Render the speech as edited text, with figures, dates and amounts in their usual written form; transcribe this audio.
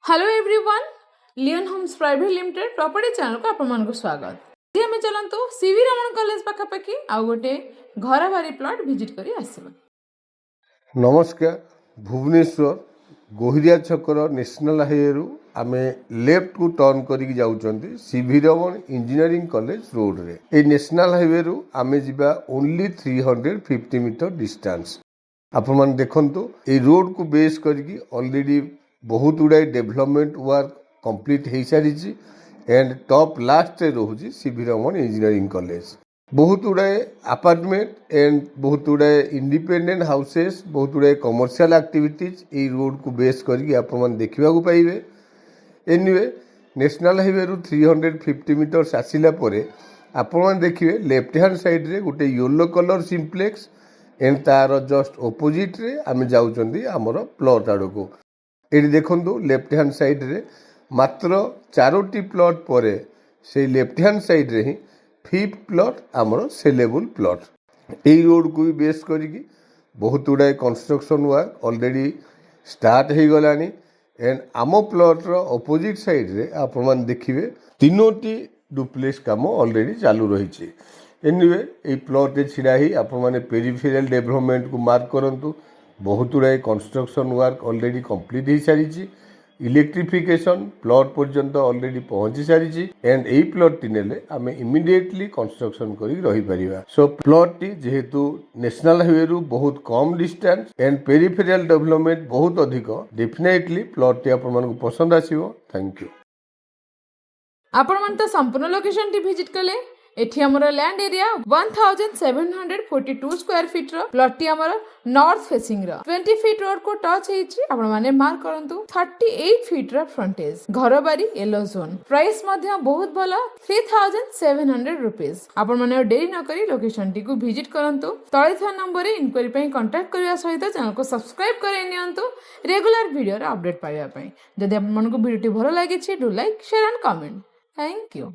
Hello everyone, Leon Homes private limited property channel को आपको स्वागत। जी आम चलतु सीवी रमण कॉलेज पाखापाखि आउ गोटे घर बारी प्लॉट विजिट करी आसवा। नमस्कार। भुवनेश्वर गोहिरिया छकर नेशनल हाईवे रु आमे लेफ्ट को टर्न करिक जाउचंती सीवी रमण इंजीनियरिंग कॉलेज रोड रे। ए नेशनल हाईवे रु आमे जिबा ओनली 350 मीटर डिस्टेंस। आपण मान देखंतु ए रोड को बेस करिक ऑलरेडी बहुत गुड़ाई डेवलपमेंट वर्क कंप्लीट हो सारी एंड टॉप लास्ट रोचे सीवी रमण इंजीनियरिंग कॉलेज। बहुत गुड़ाए अपार्टमेंट एंड बहुत गुड़ाए इंडिपेंडेंट हाउसेस, बहुत गुड़ाए कमर्शियल एक्टिविटीज ये रोड को बेस करके आप देखा पाइबे। एनीवे नेशनल हाईवे रु 350 मीटर्स आसिला परे आपण देखिए लेफ्ट हैंड साइड रे गोटे येलो कलर सिम्प्लेक्स एंड तार जस्ट ऑपोजिट रे आमे जाउचंदी हमर प्लॉट आड़ को। ये देखु लेफ्ट हैंड साइड रे मात्र 4टी प्लॉट पर से लेफ्ट हैंड साइड रे ही 5th प्लॉट आमर सेलेबल प्लॉट। यही रोड को भी बेस करिकी बहुत गुड़ाए कंस्ट्रक्शन वर्क ऑलरेडी स्टार्ट हो गलानी एंड आम प्लॉट रो ऑपोजिट साइड रे आपण मान देखिबे 3टी डुप्लेक्स काम ऑलरेडी चालू रही। एनीवे ये प्लॉट रे छिड़ा ही आपण माने पेरिफेरल डेवलपमेंट को मार्क करंतु। बहुत गुड़ाए कंस्ट्रक्शन वर्क ऑलरेडी कंप्लीट हो सारी। इलेक्ट्रिफिकेशन प्लॉट पर्यंत ऑलरेडी पहुंची सारी एंड यही प्लॉट टी नेले आमे इमिडिएटली कंस्ट्रक्शन करी रही परिबा। सो प्लॉट टी जेहेतु नेशनल हाईवे रु बहुत कम डिस्टेंस एंड पेरिफेरल डेवलपमेंट बहुत अधिक, डेफिनेटली प्लॉट टी आपण मानकु पसंद आसीबो। Thank you. आपण मन तो संपूर्ण लोकेशन टी विजिट कले। एठी हमर लैंड एरिया 1742 स्क्वायर फीट रो प्लॉट टी हमर नॉर्थ फेसिंग रो 20 फीट रोड को टच हेछि। आपण माने मार्क करंतु 38 फीट रो फ्रंटेज घर बारी येलो जोन। प्राइस मध्य बहुत भलो 3700 रुपीस। आपण माने देरी न करी लोकेशन टी को विजिट करंतु। तळे था नंबर रे इंक्वायरी पई कांटेक्ट करबा सहित चैनल को सब्सक्राइब करे नियंतु रेगुलर वीडियो रो अपडेट पाइबा पई। जदि आपण मन को वीडियो टी भलो लागि छि do like share and comment. Thank you.